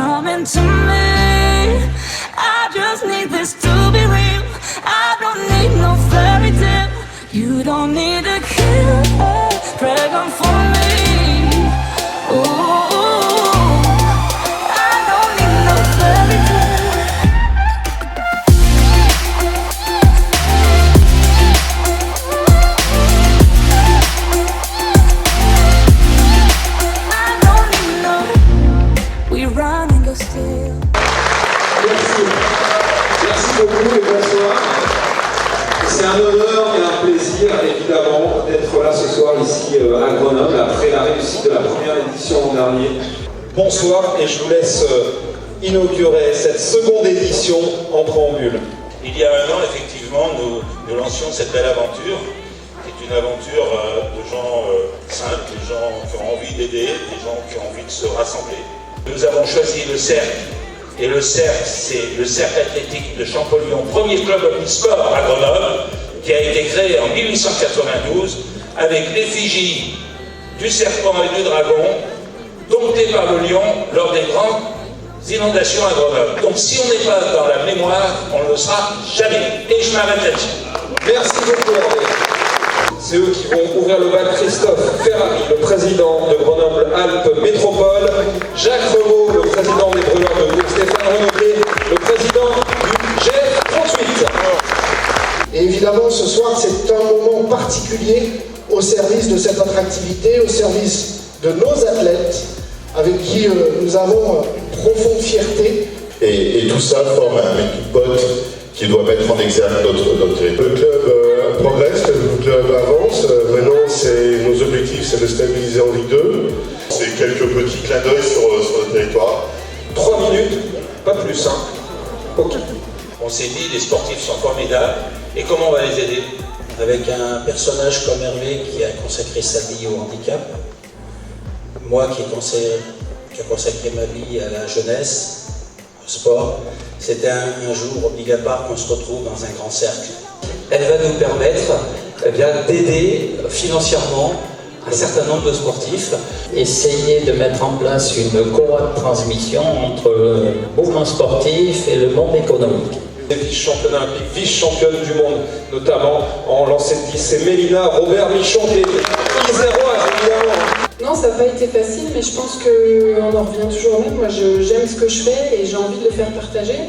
coming to me. I just need this to be real. I don't need no fairy tale. You don't need a killer dragon for me. Ooh, I don't need no fairy tale. I don't need no. We run and go still. Merci. Merci beaucoup et bonsoir. C'est un honneur et un plaisir, évidemment, d'être là ce soir, ici à Grenoble, après la réussite de la première édition l'an dernier. Bonsoir, et je vous laisse inaugurer cette seconde édition en préambule. Il y a un an, effectivement, nous lancions cette belle aventure, qui est une aventure de gens simples, des gens qui ont envie d'aider, des gens qui ont envie de se rassembler. Nous avons choisi le cercle. Et le cercle, c'est le cercle athlétique de Champollion, premier club omnisport à Grenoble, qui a été créé en 1892 avec l'effigie du serpent et du dragon, dompté par le lion lors des grandes inondations à Grenoble. Donc si on n'est pas dans la mémoire, on ne le sera jamais. Et je m'arrête là-dessus. Merci beaucoup, Hervé. C'est eux qui vont ouvrir le bal. Christophe Ferrari, le président de Grenoble-Alpes Métropole. Jacques Revaux, le président des Brûleurs de Bourg. Stéphane Renaudet, le président du GF38. Et évidemment, ce soir, c'est un moment particulier au service de cette attractivité, au service de nos athlètes, avec qui nous avons une profonde fierté. Et tout ça forme un équipe-pote qui doit mettre en exergue notre territoire. Le club progresse, le club avance. Maintenant, nos objectifs, c'est de stabiliser en Ligue 2. C'est quelques petits clins d'œil sur le territoire. 3 minutes, pas plus, hein. Ok. On s'est dit, les sportifs sont formidables, et comment on va les aider? Avec un personnage comme Hervé qui a consacré sa vie au handicap, moi qui ai consacré ma vie à la jeunesse, au sport, c'était un jour obligatoire qu'on se retrouve dans un grand cercle. Elle va nous permettre d'aider financièrement un certain nombre de sportifs. Essayer de mettre en place une courroie de transmission entre le mouvement sportif et le monde économique. Vice-championne olympique, vice-championne du monde, notamment en lancer de 10. C'est Mélina Robert-Michon qui est iséroise, évidemment. Non, ça n'a pas été facile, mais je pense qu'on en revient toujours au même. Moi, j'aime ce que je fais et j'ai envie de le faire partager.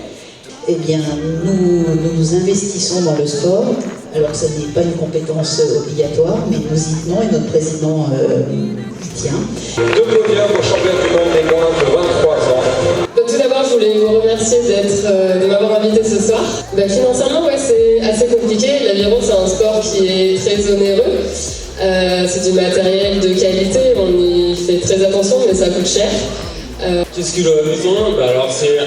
Eh bien, nous investissons dans le sport. Alors, ce n'est pas une compétence obligatoire, mais nous y tenons et notre président y tient. 2 podiums au championnat du monde des moins de 23 ans. Donc, tout d'abord, je voulais vous remercier de m'avoir invité ce soir. Financièrement, ouais, c'est assez compliqué. L'aviron, c'est un sport qui est très onéreux. C'est du matériel de qualité, on y fait très attention, mais ça coûte cher. Qu'est-ce qu'il aurait besoin? Alors c'est un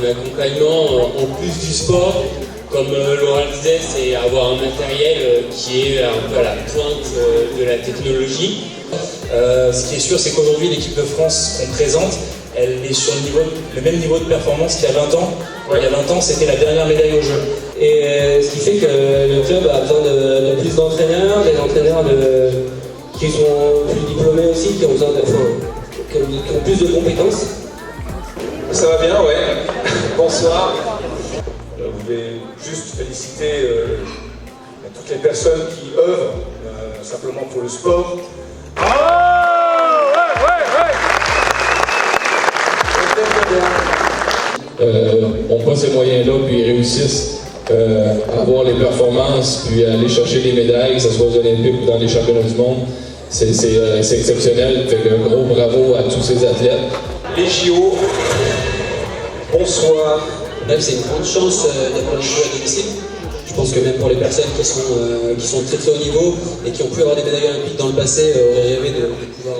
accompagnement en plus du sport. Comme Laura disait, c'est avoir un matériel qui est un peu à la pointe de la technologie. Ce qui est sûr, c'est qu'aujourd'hui, l'équipe de France qu'on présente, elle est sur le même niveau de performance qu'il y a 20 ans. Il y a 20 ans, c'était la dernière médaille au jeu. Et ce qui fait que le club a besoin de plus d'entraîneurs, des entraîneurs qui sont plus diplômés aussi, qui ont plus de compétences. Ça va bien, ouais. Bonsoir. Je voulais juste féliciter toutes les personnes qui œuvrent simplement pour le sport. On prend ces moyens-là, puis ils réussissent à avoir les performances, puis à aller chercher les médailles, que ce soit aux Olympiques ou dans les championnats du monde. C'est exceptionnel. Fait un gros bravo à tous ces athlètes. Les JO, bonsoir. C'est une grande chance d'avoir les Jeux à domicile. Je pense que même pour les personnes qui sont très très haut niveau et qui ont pu avoir des médailles olympiques dans le passé, auraient rêvé de pouvoir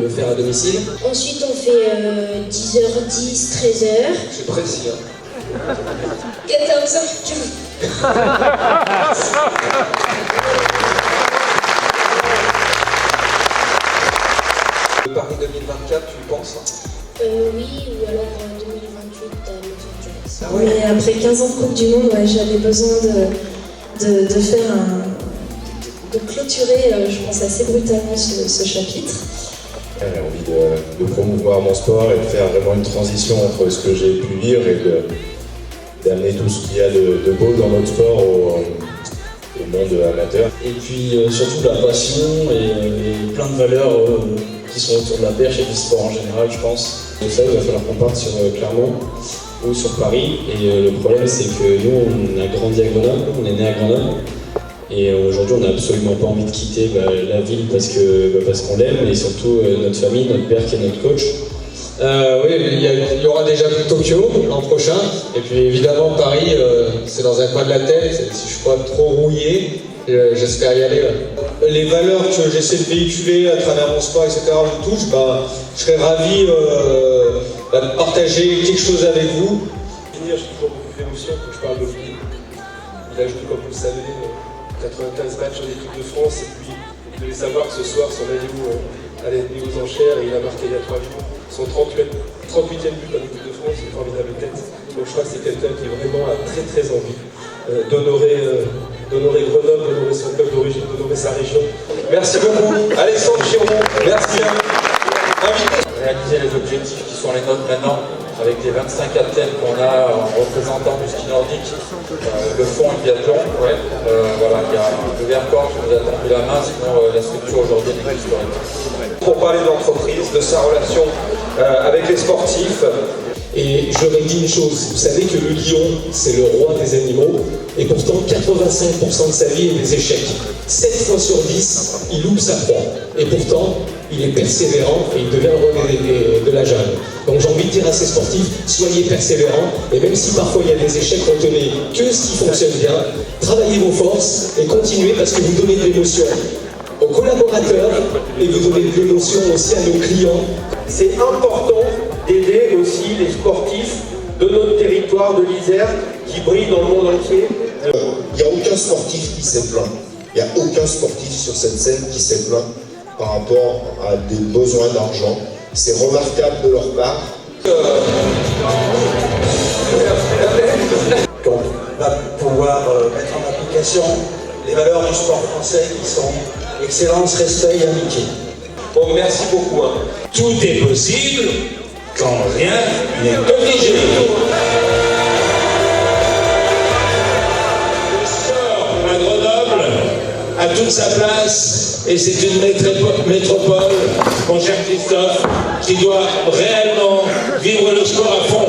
le faire à domicile. Ensuite on fait 10h10, 13h. C'est précis, hein. 14h15. Le Paris 2024, tu le penses? Oui, ou alors 2028 à Los Angeles. Ah ouais. Mais après 15 ans de Coupe du Monde, ouais, j'avais besoin de faire de clôturer, je pense, assez brutalement ce chapitre. J'ai envie de promouvoir mon sport et de faire vraiment une transition entre ce que j'ai pu vivre et d'amener tout ce qu'il y a de beau dans notre sport au monde amateur. Et puis surtout la passion et plein de valeurs qui sont autour de la perche et du sport en général, je pense. Et ça, il va falloir qu'on parte sur Clermont ou sur Paris. Et le problème, c'est que nous, on a grandi à Grenoble, on est né à Grenoble. Et aujourd'hui, on n'a absolument pas envie de quitter la ville parce qu'on l'aime, et surtout notre famille, notre père qui est notre coach. Oui, il y aura déjà Tokyo l'an prochain, et puis évidemment Paris, c'est dans un coin de la tête. Si je suis pas trop rouillé, j'espère y aller. Les valeurs que j'essaie de véhiculer à travers mon sport, etc., je touche, je serais ravi de partager quelque chose avec vous. J'ai toujours beaucoup d'émotions quand je parle de foot. Il a joué, comme vous le savez, 95 matchs en équipe de France, et puis vous devez savoir que ce soir son maillot allait être mis aux enchères et il a marqué il y a 3 jours son 38e but en équipe de France, une formidable tête. Donc je crois que c'est quelqu'un qui vraiment a très très envie d'honorer Grenoble, d'honorer son club d'origine, d'honorer sa région. Merci beaucoup, Alexandre Chiron, merci à vous. Réaliser les objectifs qui sont les nôtres maintenant, avec les 25 athlètes qu'on a en représentant du ski nordique, le fond et le biathlon, voilà, il y a le Vercors qui nous a tendu la main, sinon la structure aujourd'hui n'existerait pas. Pour parler d'entreprise, de sa relation avec les sportifs. Et je leur ai dit une chose, vous savez que le lion, c'est le roi des animaux, et pourtant 85% de sa vie est des échecs. 7 fois sur 10, il loupe sa proie. Et pourtant, il est persévérant et il devient le roi de la jungle. Donc j'ai envie de dire à ces sportifs, soyez persévérants, et même si parfois il y a des échecs, retenez que ce qui fonctionne bien, travaillez vos forces et continuez parce que vous donnez de l'émotion aux collaborateurs et vous donnez de l'émotion aussi à nos clients. C'est important d'aider aussi les sportifs de notre territoire, de l'Isère, qui brillent dans le monde entier. Il n'y a aucun sportif qui s'est plaint. Il n'y a aucun sportif sur cette scène qui s'est plaint par rapport à des besoins d'argent. C'est remarquable de leur part. Donc, on va pouvoir mettre en application les valeurs du sport français qui sont excellence, respect et amitié. Bon, merci beaucoup. Tout est possible quand rien n'est obligé. Le sport à Grenoble a toute sa place et c'est une métropole, mon cher Christophe, qui doit réellement vivre le sport à fond.